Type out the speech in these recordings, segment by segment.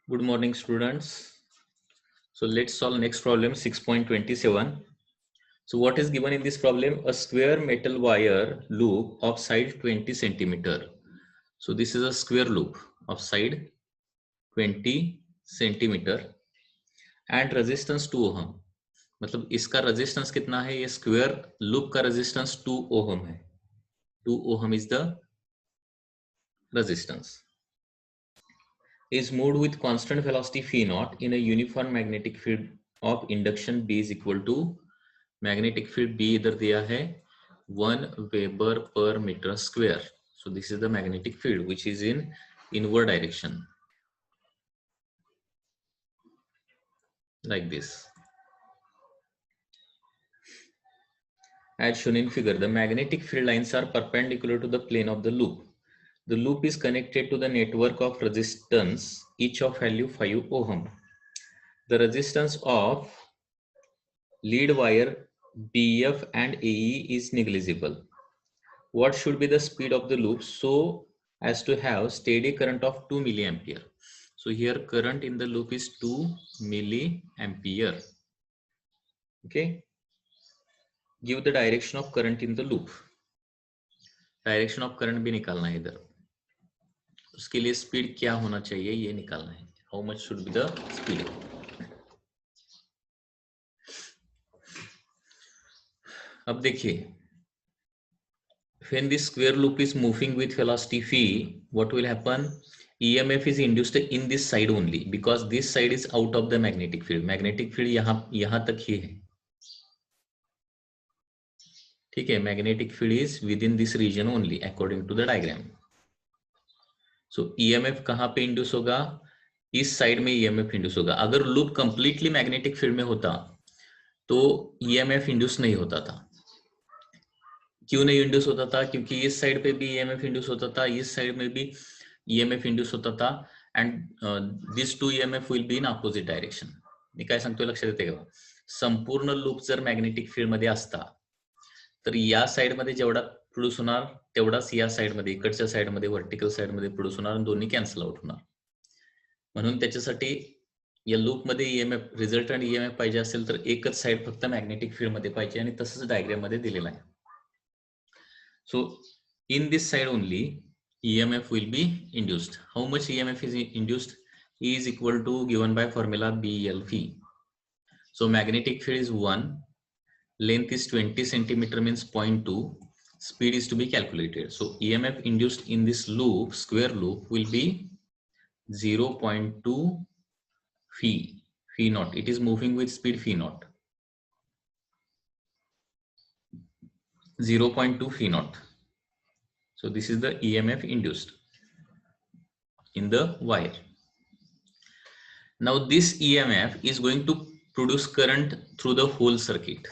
Good morning, students. So let's solve next problem 6.27. So what is given in this problem? A square metal wire loop of side 20 centimeter. So this is a square loop of side 20 centimeter and resistance 2 ohm. मतलब इसका resistance कितना है? ये square loop का resistance 2 ohm है. 2 ohm is the resistance. Is moved with constant velocity phi naught in a uniform magnetic field of induction B is equal to magnetic field B इधर दिया है 1 Weber per meter square. So this is the magnetic field which is in inward direction like this. As shown in figure, the magnetic field lines are perpendicular to the plane of the loop. The loop is connected to the network of resistance, each of value 5 ohm. The resistance of lead wire BF and AE is negligible. What should be the speed of the loop so as to have steady current of 2 milliampere? So here current in the loop is 2 milliampere. Okay. Give the direction of current in the loop. Direction of current भी निकालना है इधर. उसके लिए speed क्या होना चाहिए ये निकालना है. How much should be the speed? अब देखिए, when this square loop is moving with velocity phi, what will happen? EMF is induced in this side only because this side is out of the magnetic field. Magnetic field यहाँ तक ही है. ठीक है, magnetic field is within this region only according to the diagram. So EMF कहाँ पे induce होगा? इस side में EMF इंड्यूस होगा. अगर लूप कंप्लीटली मैग्नेटिक फील्ड में होता तो EMF इंड्यूस नहीं होता था. क्यों नहीं इंड्यूस होता था? क्योंकि इस साइड पे भी EMF इंड्यूस होता था, इस साइड में भी EMF इंड्यूस होता था and these two EMF will be in opposite direction. मी काय सांगतोय लक्षात येते का? संपूर्ण लूप जर मॅग्नेटिक फील्ड मध्ये असता तर या साइड मध्ये जेवढा प्रोड्यूस होणार तेवढाच या साइड मध्ये इकडच्या साइड मध्ये व्हर्टिकल साइड मध्ये प्रोड्यूस होणार आणि दोन्ही कॅन्सल आउट होणार. म्हणून त्याच्यासाठी या लूप मध्ये EMF रिझल्टंट EMF पाहिजे असेल तर एकच साइड फक्त मॅग्नेटिक फील्ड मध्ये पाहिजे आणि तसंच डायग्राम मध्ये दिलेलं आहे. So in this side only EMF will be induced. How much EMF is induced? E is equal to given by formula BL phi. So magnetic field is 1, length is 20 centimeter means 0.2, speed is to be calculated. So EMF induced in this loop, square loop, will be 0.2 phi naught. It is moving with speed phi naught. 0.2 phi naught. So this is the EMF induced in the wire. Now this EMF is going to produce current through the whole circuit.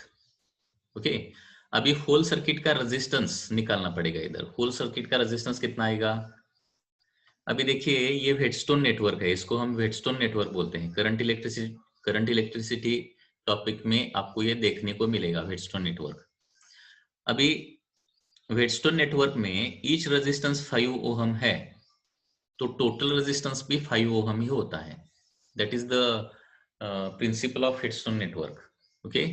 Okay. अभी whole circuit का resistance निकालना पड़ेगा इधर. Whole circuit का resistance कितना आएगा? अभी देखिए ये व्हेटस्टोन नेटवर्क है, इसको हम व्हेटस्टोन नेटवर्क बोलते हैं. करंट इलेक्ट्रिसिटी टॉपिक में आपको ये देखने को मिलेगा व्हेटस्टोन नेटवर्क. अभी व्हेटस्टोन नेटवर्क में ईच रेजिस्टेंस 5 ओहम है तो टोटल रेजिस्टेंस भी 5 ओहम ही होता है. That is the principle of Wheatstone network. Okay.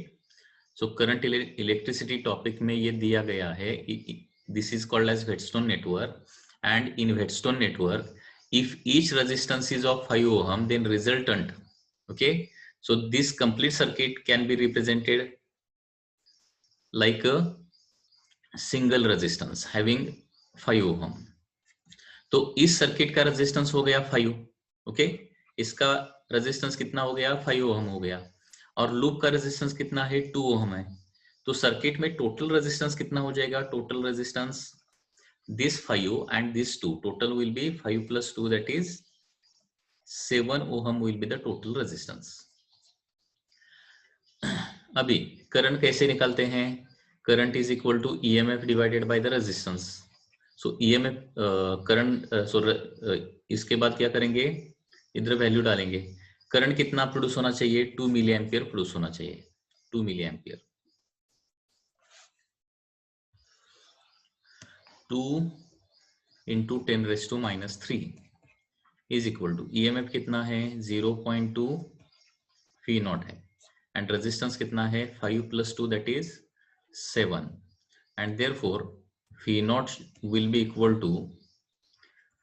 So current electricity topic में ये दिया गया है. This is called as Wheatstone network. And in Whetstone network, if each resistance is of 5 ohm, then resultant, okay, so this complete circuit can be represented like a single resistance having 5 ohm. तो इस circuit का resistance हो गया 5, okay. इसका resistance कितना हो गया? 5 ओम हो गया. और लूप का रेजिस्टेंस कितना है? 2 ओम है. तो सर्किट में टोटल रेजिस्टेंस कितना हो जाएगा? Total resistance this 5 and this 2, total will be 5 plus 2, that is 7 ohm will be the total resistance. अभी करंट कैसे निकालते हैं? Current is equal to EMF divided by the resistance. So EMF current, इसके बाद क्या करेंगे? इधर वैल्यू डालेंगे. करंट कितना प्रोड्यूस होना चाहिए? 2 मिली एम्पियर प्रोड्यूस होना चाहिए. 2 milliampere. 2 into 10 raised to minus 3. Is equal to EMF कितना है 0.2 फी नॉट है एंड रेजिस्टेंस कितना है 5 + 2 that is 7 and therefore phi naught will be equal to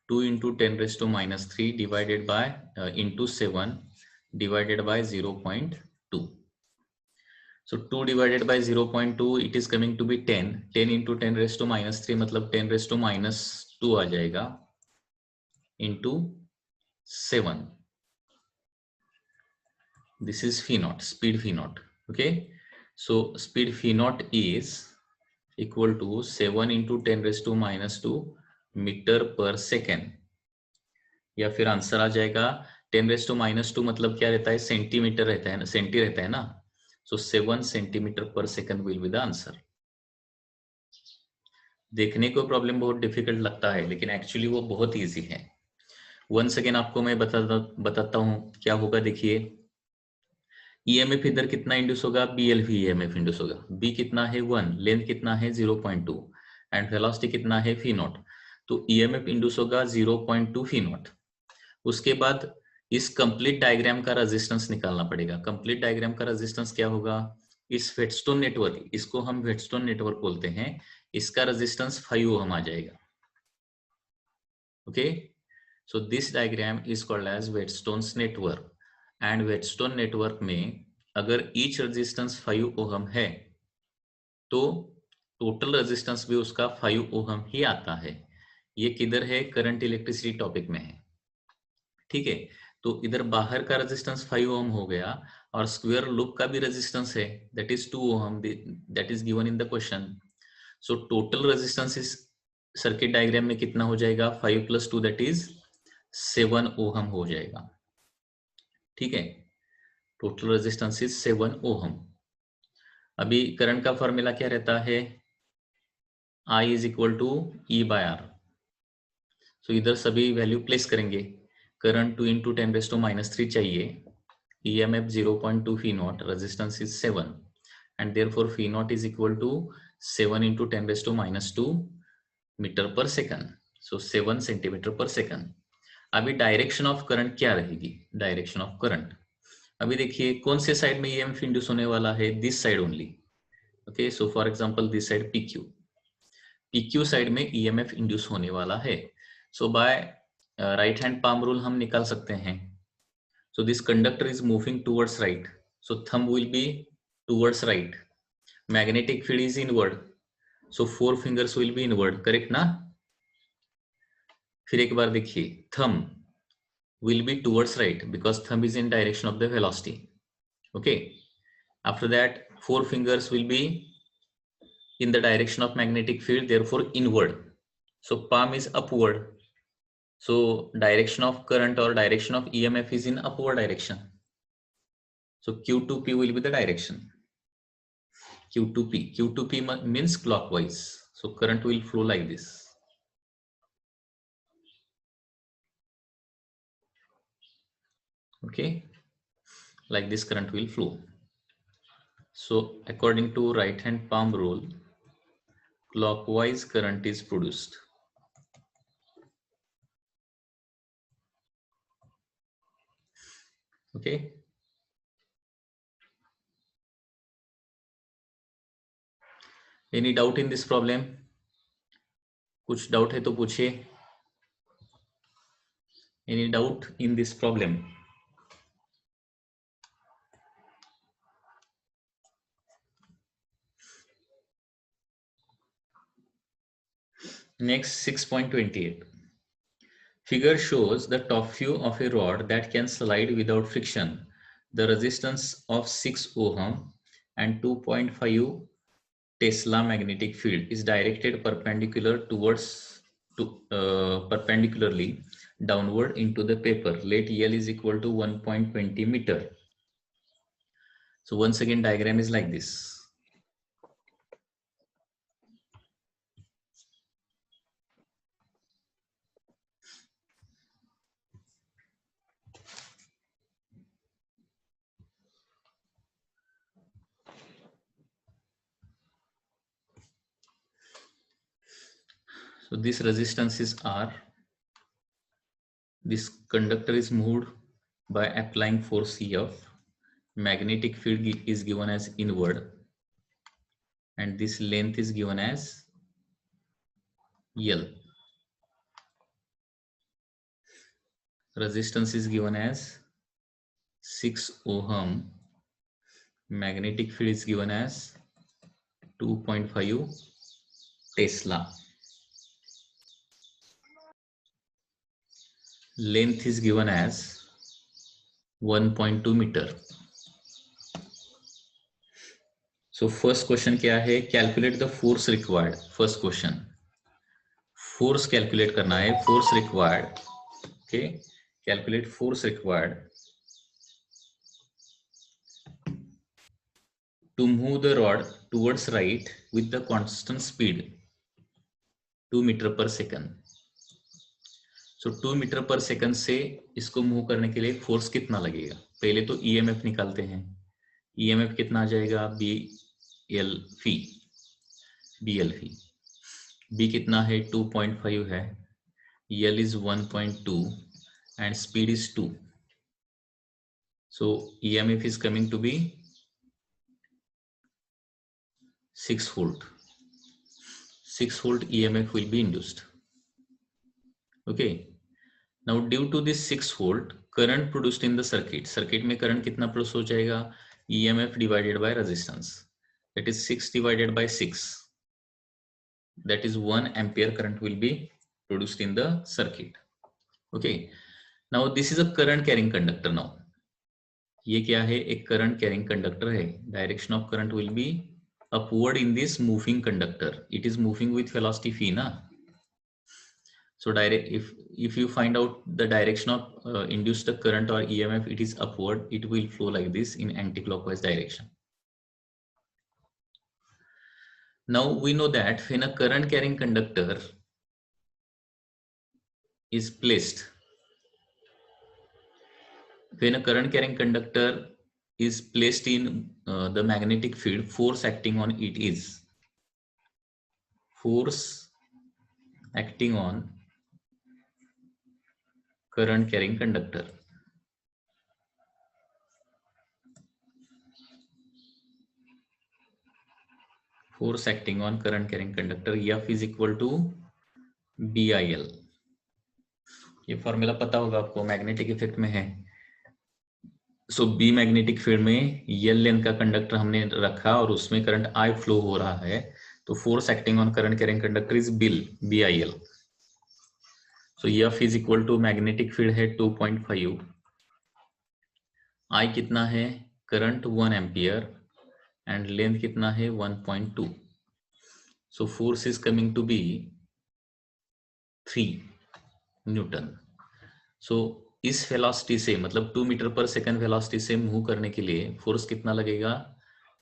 2 × 10⁻³ divided by into 7 divided by 0.2. So 2 divided by 0.2 it is coming to be 10. 10 × 10⁻³ मतलब 10⁻² आ जाएगा into 7. This is phi naught, speed phi naught. Okay, so speed phi naught is equal to 7 × 10⁻² metre पर second, या फिर answer आ जाएगा 10⁻² मतलब क्या रहता है, सेंटीमीटर रहता है ना, सेंटी रहता है ना, सो 7 सेंटीमीटर पर second will be the answer. देखने को प्रॉब्लम बहुत डिफिकल्ट लगता है लेकिन एक्चुअली वो बहुत इजी है। वंस अगेन आपको मैं बताता हूँ क्या होगा। देखिए ईएमएफ इधर कितना इंड्यूस होगा, बीएलवी ईएमएफ इंड्यूस होगा। बी कितना है 1, लेंथ कितना है 0.2 एंड वेलोसिटी कितना है फी नॉट। तो ईएमएफ इंड्यूस होगा 0.2 फी नॉट। उसके बाद इस कंप्लीट डायग्राम का रेजिस्टेंस निकालना पड़ेगा। कंप्लीट डायग्राम का रेजिस्टेंस क्या होगा, इस वेटस्टोन नेटवर्क, इसको हम वेटस्टोन नेटवर्क बोलते हैं, इसका रेजिस्टेंस 5 ओम आ जाएगा। Okay, so this diagram is called as Wheatstone's network and Wheatstone network में अगर ईच रेजिस्टेंस 5 ओम है तो टोटल रेजिस्टेंस भी उसका 5 ओम ही आता है। ये किधर है, करंट इलेक्ट्रिसिटी टॉपिक में है। ठीक है, तो इधर बाहर का रेजिस्टेंस 5 ओम हो गया और स्क्वायर लूप का भी रेजिस्टेंस है that is 2 ohm, that is given in the question. So total resistance इस सर्किट डायग्राम में कितना हो जाएगा, 5 + 2 दैट इज 7 ओम हो जाएगा। ठीक है, टोटल रेजिस्टेंस इज 7 ओम। अभी करंट का फॉर्मूला क्या रहता है, I is equal to E/R। So इधर सभी वैल्यू प्लेस करेंगे। करंट 2 × 10⁻³ चाहिए, EMF 0.2 phi naught, resistance is 7 and therefore phi naught is equal to 7 × 10⁻² metre पर सेकंड, सो 7 सेंटीमीटर पर सेकंड। अभी डायरेक्शन ऑफ करंट क्या रहेगी, डायरेक्शन ऑफ करंट अभी देखिए कौन से साइड में EMF इंड्यूस होने वाला है, this side only. Okay, so for example this side PQ side में EMF इंड्यूस होने वाला है। So by right hand palm rule हम निकाल सकते हैं। So this conductor is moving towards right. So thumb will be towards right. Magnetic field is inward. So 4 fingers will be inward. Correct ना? फिर एक बार देखिए, thumb will be towards right because thumb is in direction of the velocity. Okay. After that, 4 fingers will be in the direction of magnetic field, therefore inward. So palm is upward. So direction of current or direction of EMF is in upward direction. So Q to P will be the direction. Q to P. Q to P means clockwise. So current will flow like this. Okay, like this current will flow. So according to right hand palm rule, clockwise current is produced. Okay. Any doubt in this problem? कुछ doubt है तो पूछिए। Any doubt in this problem? Next 6.28. Figure shows the top view of a rod that can slide without friction. The resistance of 6 ohm and 2.5 Tesla magnetic field is directed perpendicularly downward into the paper. Let L is equal to 1.20 meter. So once again diagram is like this. So this resistance is R. this conductor is moved by applying force F. Magnetic field is given as inward, and this length is given as L. Resistance is given as 6 ohm. Magnetic field is given as 2.5 Tesla. Length is given as 1.2 meter. So first question क्या है? Calculate the force required. First question. Force calculate करना है. Force required. Okay. Calculate force required to move the rod towards right with the constant speed 2 meter per second. So 2 metre पर second से इसको move करने के लिए force कितना लगेगा? पहले तो ईएमएफ निकालते हैं. ईएमएफ कितना आ जाएगा? BL बी कितना है? 2.5 है. L is 1.2 and speed is 2. So EMF is coming to be 6 volt. 6 volt EMF will be induced. Okay. Now due to this 6 volt current produced in the circuit में current कितना produce हो जाएगा? EMF divided by resistance, that is 6 divided by 6, that is 1 ampere current will be produced in the circuit. Okay. Now this is a current carrying conductor. Now ये क्या है? एक current carrying conductor है. Direction of current will be upward in this moving conductor. It is moving with velocity phi na. So direct, if you find out the direction of induced current or EMF, it is upward. It will flow like this in anti-clockwise direction. Now we know that when a current carrying conductor is placed, when a current carrying conductor is placed in the magnetic field, force acting on it is force acting on current carrying conductor. Force acting on current carrying conductor F is equal to BIL. ये formula पता होगा आपको, magnetic effect में है. सो B magnetic field में L length का conductor हमने रखा और उसमें करंट I फ्लो हो रहा है, तो force acting on current carrying conductor is BIL. So F is equal to magnetic field है 2.5, I कितना है? करंट 1 एम्पियर एंड लेंथ कितना है? 1.2. So force is coming to be 3 newton. So इस वेलोसिटी से, मतलब 2 मीटर पर सेकंड वेलोसिटी से मूव करने के लिए फोर्स कितना लगेगा?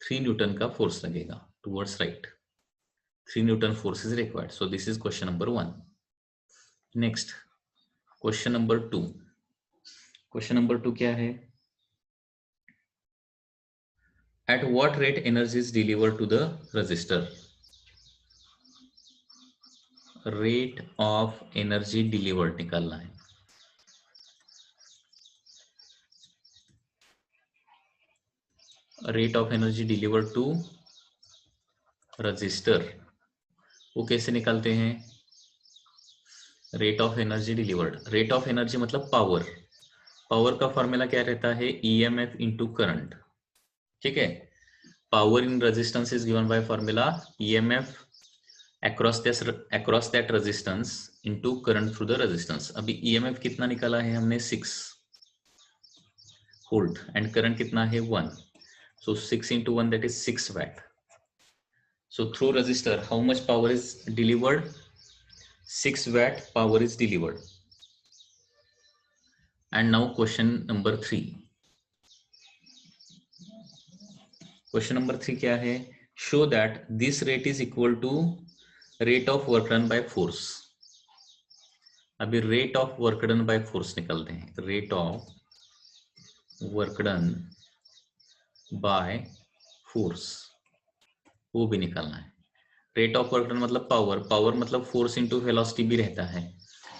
3 न्यूटन का फोर्स लगेगा towards right. 3 Newton force is required. So this is question number 1. Next question number 2. Question number 2 क्या है? At what rate energy is delivered to the resistor? Rate of energy delivered निकालना है. Rate of energy delivered to resistor, वो कैसे निकालते हैं? Rate of energy delivered. Rate of energy मतलब power. Power का फॉर्मूला क्या रहता है? EMF into current. ठीक है. Power in resistance is given by formula EMF across that resistance into current through the resistance. अभी EMF कितना निकाला है हमने? 6 वोल्ट एंड करंट कितना है? 1. So 6 into 1, that is 6 watt. So through resistor, how much power is delivered? 6 watt power is delivered. And now question number 3. Question number 3 क्या है? Show that this rate is equal to rate of work done by force. अभी rate of work done by force निकालते हैं. Rate of work done by force वो भी निकालना है. Rate of work done मतलब पावर, पावर मतलब force into velocity भी रहता है.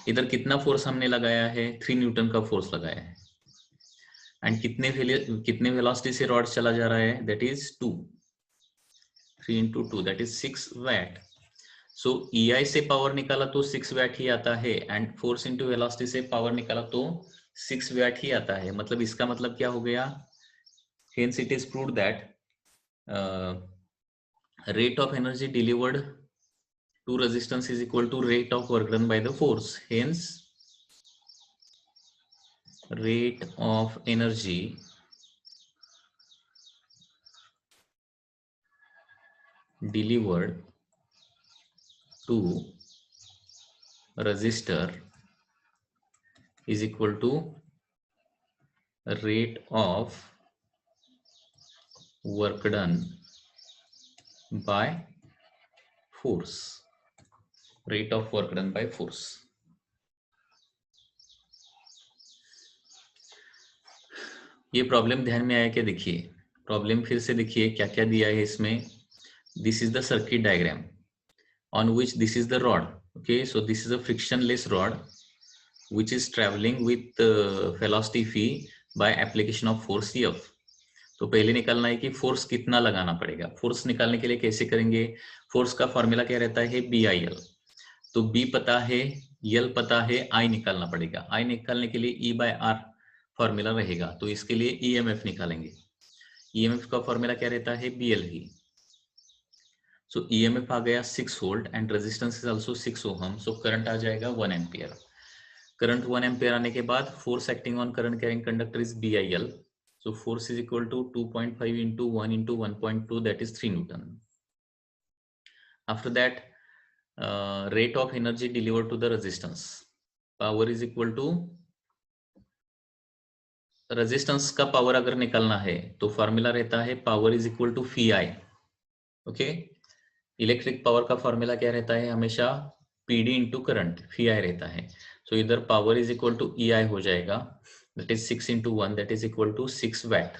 इधर कितना फोर्स हमने लगाया है, 3 न्यूटन का फोर्स लगाया है, एंड कितने वेलोसिटी से रॉड चला जा रहा है, that is 2, 3 into 2 that is 6 watt. So EI से पावर निकाला तो 6 वैट ही आता है, एंड फोर्स इंटू वेलोसिटी से पावर निकाला तो 6 वैट ही आता है। मतलब इसका मतलब क्या हो गया, hence it is proved that rate of energy delivered to resistance is equal to rate of work done by the force. Hence rate of energy delivered to resistor is equal to rate of work done by force, rate of work done by force। ये problem ध्यान में आया क्या, देखिए problem फिर से देखिए क्या क्या दिया है इसमें। This is the circuit diagram on which this is the rod, okay, so this is a frictionless rod which is traveling with velocity v by application of force F। तो पहले निकालना है कि फोर्स कितना लगाना पड़ेगा। फोर्स निकालने के लिए कैसे करेंगे, फोर्स का फॉर्मूला क्या रहता है, BIL। तो B पता है, L पता है, I निकालना पड़ेगा। I निकालने के लिए E/R फॉर्मूला रहेगा, तो इसके लिए EMF निकालेंगे। EMF का फॉर्मूला क्या रहता है, BL ही। सो EMF आ गया 6 volt and resistance is also 6 ohm, so current आ जाएगा 1 एम्पियर। करंट 1 एम्पियर आने के बाद force acting on current carrying conductor is BIL, so force is equal to 2.5 into 1 into 1.2 that is 3 Newton. After that rate of energy delivered to the resistance, power is equal to, resistance का power अगर निकालना है तो formula रहता है power is equal to Phi, okay. Electric power का formula क्या रहता है, हमेशा PD इंटू करंट Phi रहता है। सो इधर power is equal to EI हो जाएगा, that is 6 into 1 that is equal to 6 watt.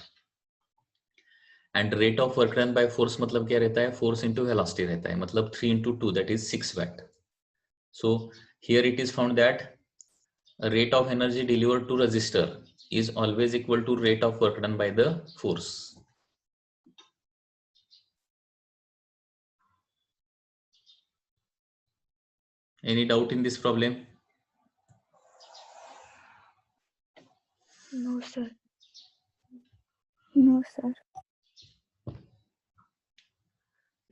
And rate of work done by force मतलब क्या रहता है, फोर्स इंटू वेलोसिटी रहता है, मतलब 3 into 2 that is 6 watt. So here it is found that rate of energy delivered to resistor is always equal to rate of work done by the force. Any doubt in this problem? No, sir. No, sir.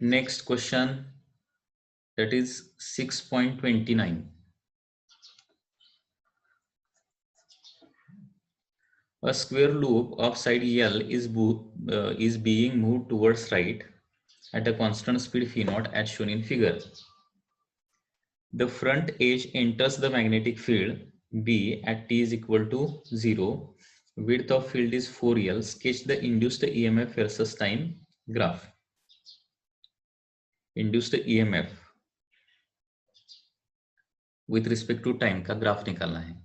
Next question, that is 6.29. A square loop of side L is being moved towards right at a constant speed phi naught as shown in figure. The front edge enters the magnetic field B at t is equal to 0. Width of field is 4L. Sketch the induced EMF versus time graph. Induced EMF with respect to time का graph निकालना है।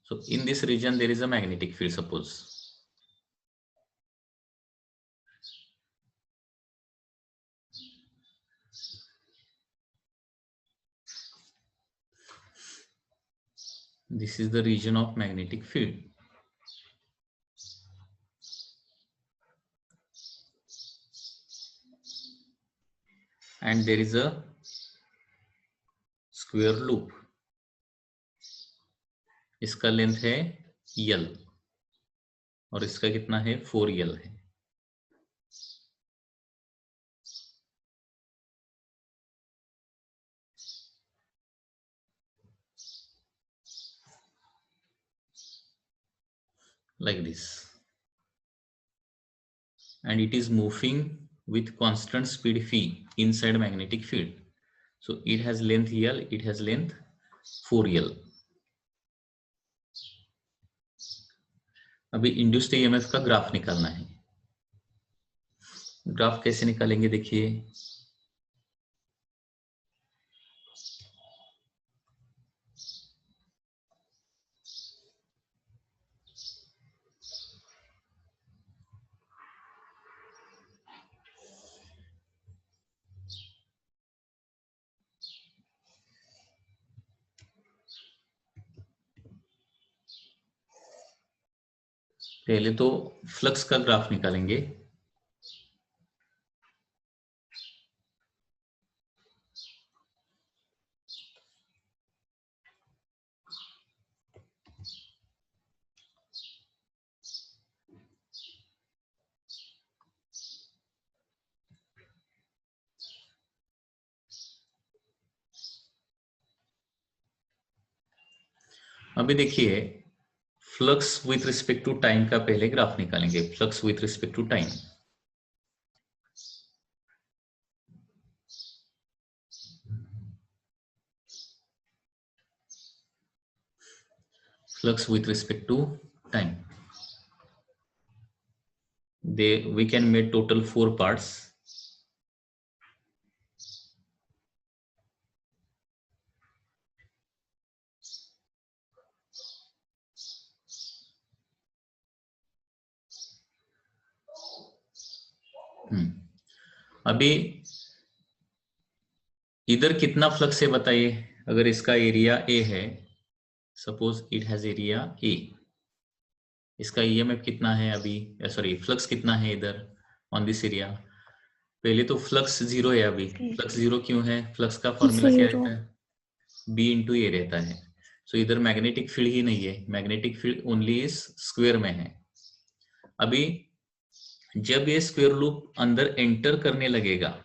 So in this region there is a magnetic field, suppose. This is the region of magnetic field. And there is a square loop. इसका length है L और इसका कितना है 4L है। Like this, and it is moving with constant speed phi inside magnetic field. So it has length L, it has length 4L. अभी induced EMF का graph निकालना है। ग्राफ कैसे निकालेंगे, देखिए पहले तो फ्लक्स का ग्राफ निकालेंगे। अभी देखिए, flux with respect to time का पहले ग्राफ निकालेंगे। Flux with respect to time, flux with respect to time. We can make total 4 parts. अभी इधर कितना फ्लक्स है बताइए। अगर इसका एरिया ए है, suppose it has area A, इसका ईएमएफ कितना है अभी, सॉरी फ्लक्स कितना है इधर ऑन दिस एरिया। पहले तो फ्लक्स जीरो है अभी। फ्लक्स जीरो क्यों है? फ्लक्स का फॉर्मूला क्या रहता है? बी इंटू ए रहता है। सो इधर मैग्नेटिक फील्ड ही नहीं है, मैग्नेटिक फील्ड ओनली इस स्क्वायर में है। अभी जब ये स्क्वायर लूप अंदर एंटर करने लगेगा,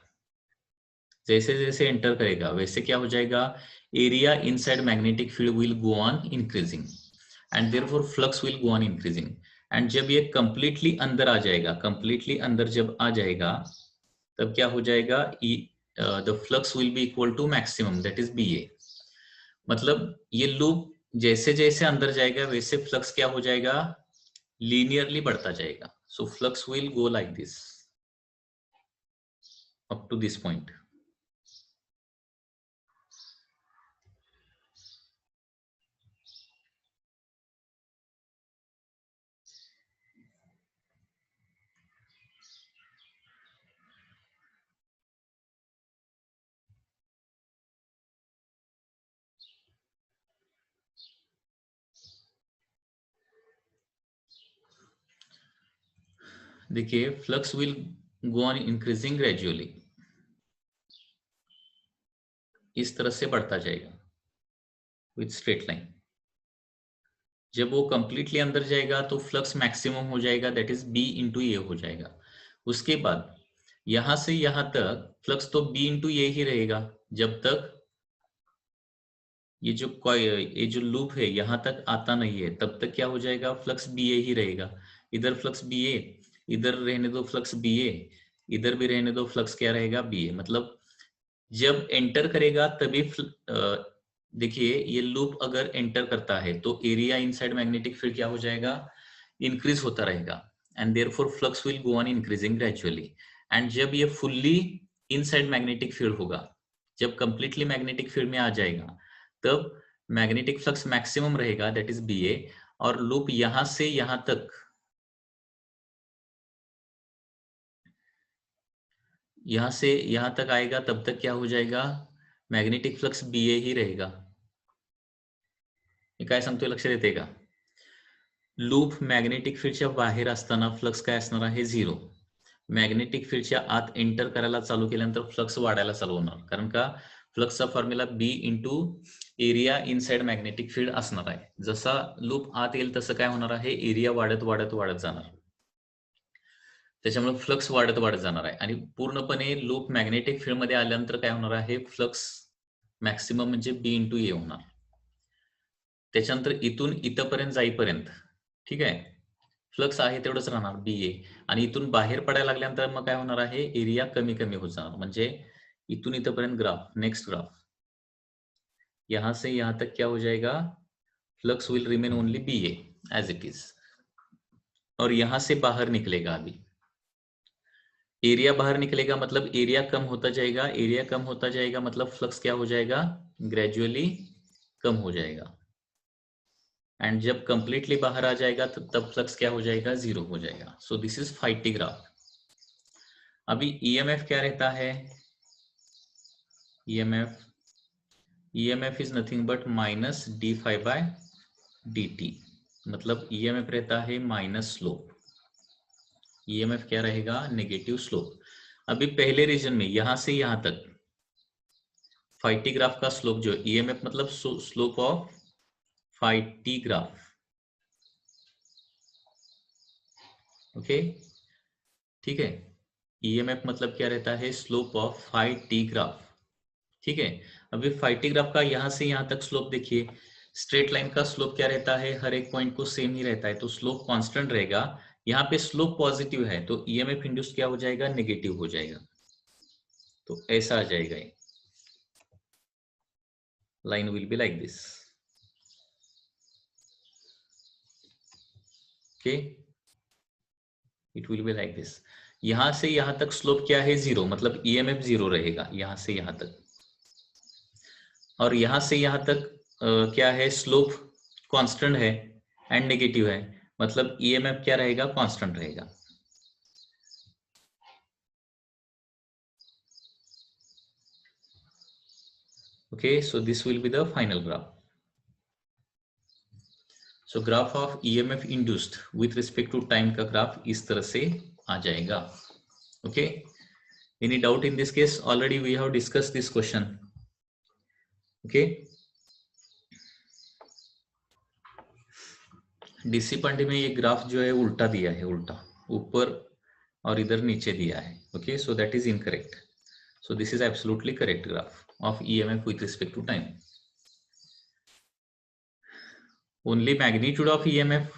जैसे जैसे एंटर करेगा वैसे क्या हो जाएगा, area inside magnetic field will go on increasing and therefore flux will go on increasing. And जब ये कंप्लीटली अंदर आ जाएगा, कंप्लीटली अंदर जब आ जाएगा तब क्या हो जाएगा, the flux will be equal to maximum, that is B A. मतलब ये लूप जैसे जैसे अंदर जाएगा वैसे फ्लक्स क्या हो जाएगा, लीनियरली बढ़ता जाएगा। So flux will go like this up to this point. देखिए flux will go on increasing gradually, इस तरह से बढ़ता जाएगा विथ स्ट्रेट लाइन। जब वो कंप्लीटली अंदर जाएगा तो फ्लक्स मैक्सिमम हो जाएगा, दैट इज बी इंटू ए हो जाएगा। उसके बाद यहां से यहां तक फ्लक्स तो बी इंटू ए ही रहेगा, जब तक ये जो लूप है यहां तक आता नहीं है तब तक क्या हो जाएगा, फ्लक्स बी ए ही रहेगा। इधर फ्लक्स बी ए, इधर रहने दो फ्लक्स बी ए, इधर भी रहने दो, फ्लक्स क्या रहेगा, बी ए। मतलब जब एंटर करेगा तभी देखिए ये लूप अगर एंटर करता है तो एरिया इनसाइड मैग्नेटिक फील्ड क्या हो जाएगा, इंक्रीज होता रहेगा and therefore flux will go on increasing gradually. And जब ये फुल्ली इनसाइड मैग्नेटिक फील्ड होगा, जब कंप्लीटली मैग्नेटिक फील्ड में आ जाएगा तब मैग्नेटिक फ्लक्स मैक्सिमम रहेगा, दैट इज बी ए। और लूप यहां से यहां तक, यहां से यहां तक आएगा तब तक क्या हो जाएगा, मॅग्नेटिक फ्लक्स बी ए ही रहेगा। हे काय सांगतोय लक्ष देते का? लूप मॅग्नेटिक फील्डच्या बाहेर असताना फ्लक्स काय असणार आहे, झिरो। मॅग्नेटिक फील्डच्या आत एंटर करायला चालू केल्यानंतर फ्लक्स वाढायला चालू होणार, कारण का फ्लक्सचा formula B into area inside magnetic field असणार आहे। जसा लूप आत येईल तसं काय होणार आहे, एरिया वाढत वाढत वाढत जाणार, त्याच्यामुळे फ्लक्स वाढत वाढत जाणार आहे। आणि पूर्णपणे लूप मॅग्नेटिक फील्ड मध्ये आल्यानंतर काय होणार आहे, फ्लक्स मॅक्सिमम म्हणजे बी इंटू ए होणार। त्याच्यानंतर इथून इथपर्यंत जाईपर्यंत ठीक आहे, फ्लक्स आहे तेवढंच राहणार बी ए। आणि इथून बाहेर पडायला लागल्यानंतर मग काय होणार आहे, एरिया कमी कमी होत जाणार। म्हणजे इथून इथपर्यंत ग्राफ, नेक्स्ट ग्राफ, यहां से यहां तक क्या हो जाएगा, flux will remain only be a as it is. और यहां से बाहर निकलेगा, अभी एरिया बाहर निकलेगा मतलब एरिया कम होता जाएगा, एरिया कम होता जाएगा मतलब फ्लक्स क्या हो जाएगा, ग्रेजुअली कम हो जाएगा। एंड जब कंप्लीटली बाहर आ जाएगा तो तब फ्लक्स क्या हो जाएगा, जीरो हो जाएगा। So this is five T graph. अभी ईएमएफ क्या रहता है, EMF is nothing but minus D five by D T. मतलब ईएमएफ रहता है माइनस स्लोप, ईएमएफ क्या रहेगा, नेगेटिव स्लोप। अभी पहले रीजन में यहां से यहां तक फाई टी ग्राफ का स्लोप जो ईएमएफ मतलब slope of phi T graph, okay ठीक है। ईएमएफ मतलब क्या रहता है, slope of phi T graph, ठीक है। अभी फाई टी ग्राफ का यहां से यहां तक स्लोप देखिए, स्ट्रेट लाइन का स्लोप क्या रहता है, हर एक पॉइंट को सेम ही रहता है, तो स्लोप कांस्टेंट रहेगा। यहाँ पे स्लोप पॉजिटिव है तो ईएमएफ इंड्यूस क्या हो जाएगा, नेगेटिव हो जाएगा, तो ऐसा आ जाएगा, line will be like this, okay, it will be like this. यहां से यहां तक स्लोप क्या है, जीरो, मतलब ईएमएफ जीरो रहेगा यहां से यहां तक, और यहां से यहां तक क्या है, स्लोप कांस्टेंट है एंड नेगेटिव है, मतलब ईएमएफ क्या रहेगा, कांस्टेंट रहेगा। Okay, so this will be the final graph. So graph of EMF induced with respect to time का graph इस तरह से आ जाएगा. Okay, any doubt in this case? Already we have discussed this question. Okay, DC Pandey में ये graph जो है उल्टा दिया है, उल्टा ऊपर और इधर नीचे दिया है. Okay, so that is incorrect. So this is absolutely correct graph of EMF with respect to time. Only magnitude of EMF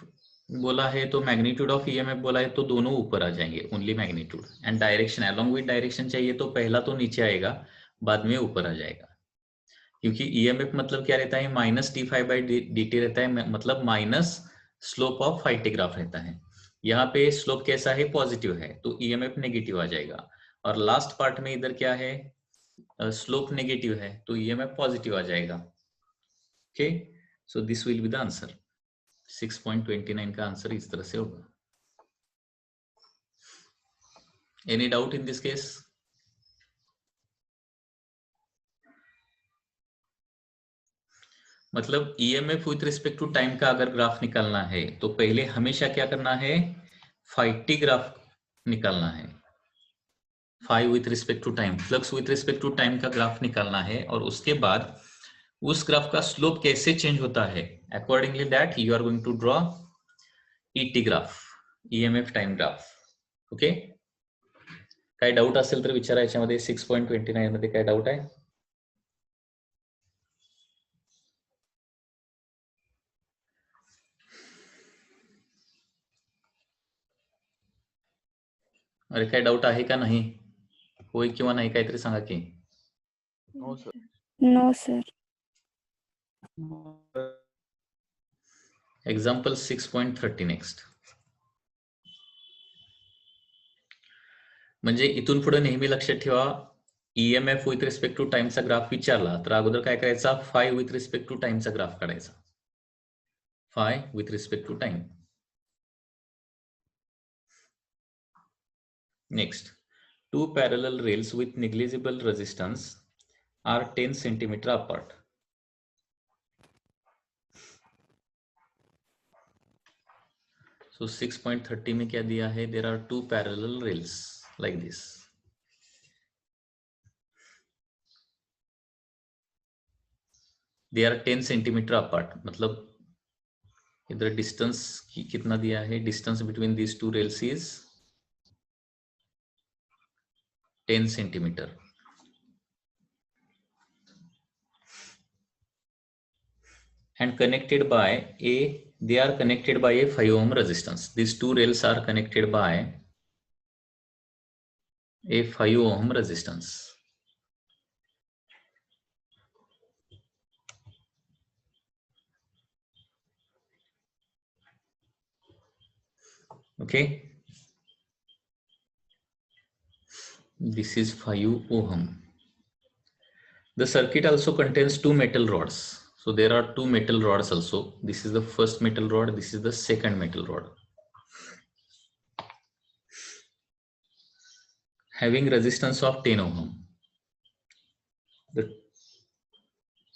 बोला है, तो मैग्नीट्यूड ऑफ ईएमएफ बोला है तो दोनों ऊपर आ जाएंगे, only magnitude and direction along with direction चाहिए तो पहला तो नीचे आएगा, बाद में ऊपर आ जाएगा, क्योंकि ईएमएफ मतलब क्या रहता है, minus D phi by D T रहता है, मतलब minus slope of phi T graph रहता है। यहाँ पे स्लोप कैसा है, पॉजिटिव है, तो ईएमएफ नेगेटिव आ जाएगा, और लास्ट पार्ट में इधर क्या है, स्लोप नेगेटिव है तो ईएमएफ पॉजिटिव आ जाएगा। Okay, so this will be the answer. 6.29 का आंसर इस तरह से होगा। Any doubt in this case? मतलब EMF with respect to time का अगर ग्राफ निकालना है तो पहले हमेशा क्या करना है, फाई टी ग्राफ निकालना है, phi with respect to time, flux with respect to time का ग्राफ निकालना है, और उसके बाद उस ग्राफ का स्लोप कैसे चेंज होता है, accordingly that you are going to draw ET graph, EMF time graph. Okay, काय डाऊट असेल तर विचारा, याच्यामध्ये 6.29 मध्ये काय डाऊट आहे? अरे काय डाऊट आहे का नाही, होय किंवा नाही काहीतरी सांगा की. No sir. No sir. Example 6.30 next. म्हणजे इथून पुढे नेहमी लक्षात ठेवा, ईएमएफ विथ रिस्पेक्ट टू टाइमचा ग्राफ विचारला तर अगोदर काय करायचा, फाय विथ रिस्पेक्ट टू टाइमचा ग्राफ काढायचा, phi with respect to time. Next, two parallel rails with negligible resistance are 10 centimeter apart. So 6.30 में क्या दिया है, there are two parallel rails like this. They are 10 centimeter apart, मतलब इधर distance कितना दिया है, distance between these two rails is 10 centimeter. And connected by they are connected by a 5 ohm resistance. These two rails are connected by a 5 ohm resistance. Okay, this is 5 ohm. The circuit also contains two metal rods. So there are two metal rods also. This is the first metal rod, this is the second metal rod. Having resistance of 10 ohm. The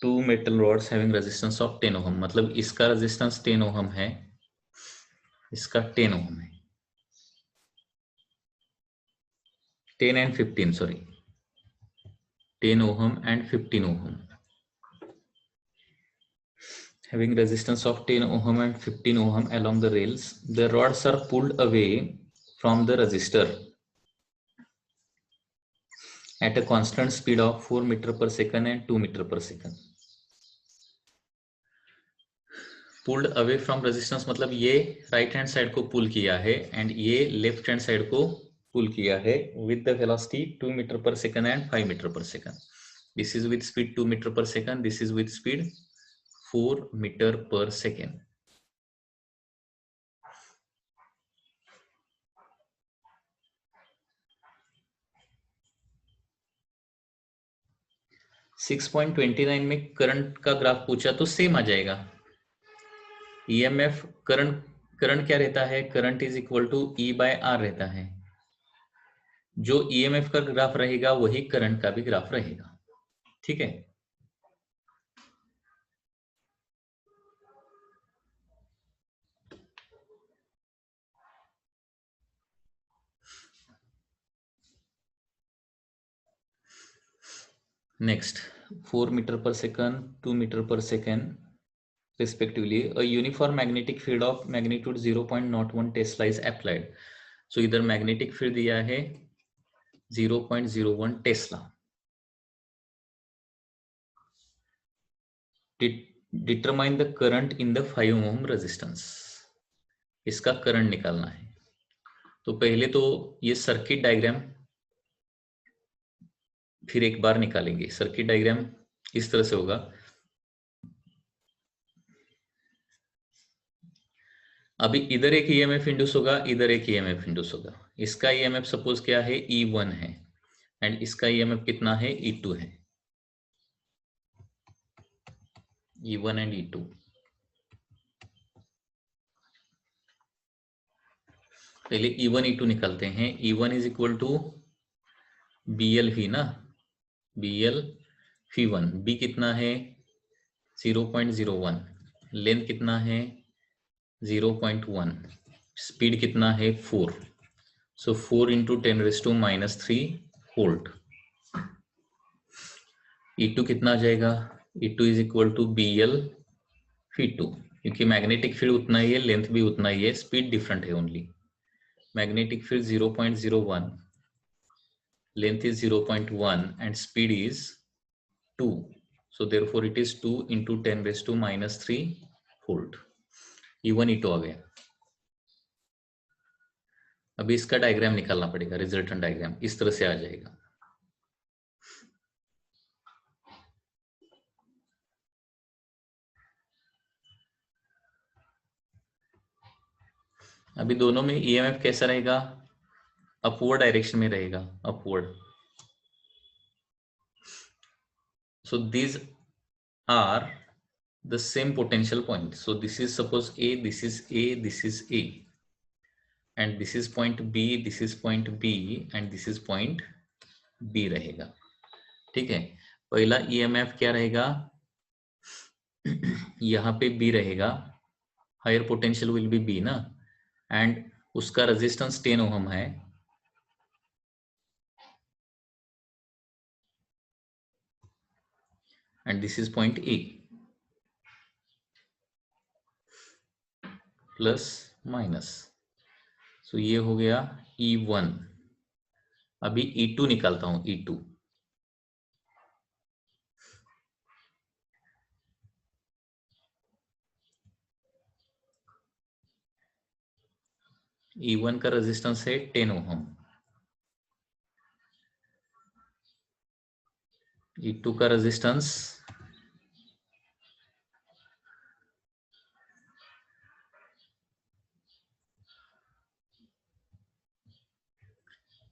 two metal rods having resistance of 10 ohm, मतलब इसका resistance 10 ohm है इसका 10 ohm है, 10 and 15, sorry, 10 ohm and 15 ohm. Having resistance of 10 ohm and 15 ohm along the rails, the rods are pulled away from the resistor at a constant speed of 4 meter per second and 2 meter per second. Pulled away from resistance मतलब ये right hand side को pull किया है and ये left hand side को pull किया है with the velocity 2 metre पर सेकंड एंड 5 मीटर पर second. This is with speed 2 metre पर second, this is with speed 4 metre पर सेकंड. सिक्स 6.29 में करंट का ग्राफ पूछा तो सेम आ जाएगा. ईएमएफ करंट क्या रहता है, current is equal to E by R रहता है. जो ईएमएफ का ग्राफ रहेगा वही करंट का भी ग्राफ रहेगा. ठीक है. Next, 4 meter per second, 2 meter per second, respectively, a uniform magnetic field of magnitude 0.01 Tesla is applied. So इधर magnetic field दिया है 0.01 Tesla. Determine the current in the 5 ohm resistance. इसका करंट निकालना है. तो पहले तो ये सर्किट डायग्राम फिर एक बार निकालेंगे. सर्किट डायग्राम इस तरह से होगा. अभी इधर एक ईएमएफ इंड्यूस होगा, इधर एक ईएमएफ इंड्यूस होगा. इसका ईएमएफ सपोज क्या है, E1 है एंड इसका ईएमएफ कितना है, E2 है. E1 and E2. पहले E1 E2 निकालते हैं. E1 is equal to BL ना, BL V1. B कितना है 0.01, लेंथ कितना है 0.1, स्पीड कितना है 4. सो 4 इंटू 10⁻³ वोल्ट. E2 कितना आ जाएगा, E2 is equal to BL V2. क्योंकि मैग्नेटिक फील्ड उतना ही है, लेंथ भी उतना ही है, स्पीड डिफरेंट है only. Magnetic field 0.01, length is 0.1 and speed is 2. So therefore it is 2 into 10⁻³ volt. E1 E2 आ गया. अभी इसका डायग्राम निकालना पड़ेगा. रिजल्टेंट डायग्राम इस तरह से आ जाएगा. अभी दोनों में ईएमएफ कैसा रहेगा, अपवर्ड डायरेक्शन में रहेगा, upward. So these are the same potential point. So this is suppose A, this is A, this is A, and this is point B, this is point B, and this is point B रहेगा. ठीक है. पहला EMF क्या रहेगा, यहाँ पे B रहेगा, higher potential will be B ना, एंड उसका रेजिस्टेंस 10 ओम है. And this is point A. Plus minus. So ये हो गया E1. अभी E2 निकालता हूं. E2 E1 का रेजिस्टेंस है 10 ओम. E2 का रेजिस्टेंस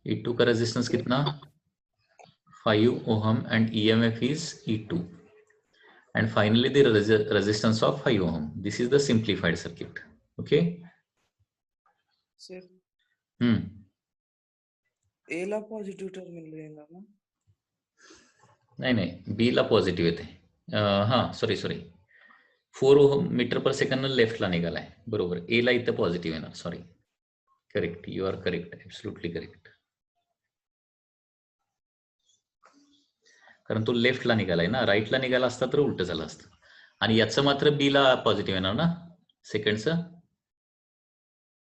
E2 का रेजिस्टेंस कितना, 5 ohm, and EMF is E2, and finally the resistance of 5 ohm. This is the simplified circuit. Okay. Sir A ला पॉजिटिव टर्मिनल रहेगा ना, नहीं B ला पॉजिटिव थे. हाँ सॉरी 4 मीटर पर सेकंड लेफ्टला निघालाय. बरोबर. ए ला इथं पॉझिटिव्ह येणार. Sorry. Correct. You are correct. Absolutely correct. कारण तो लेफ्टला निघालाय ना, राईटला निघाला असता तर उलट झालं असतं. आणि याचं मात्र बी ला पॉझिटिव्ह येणार ना सेकंडचं.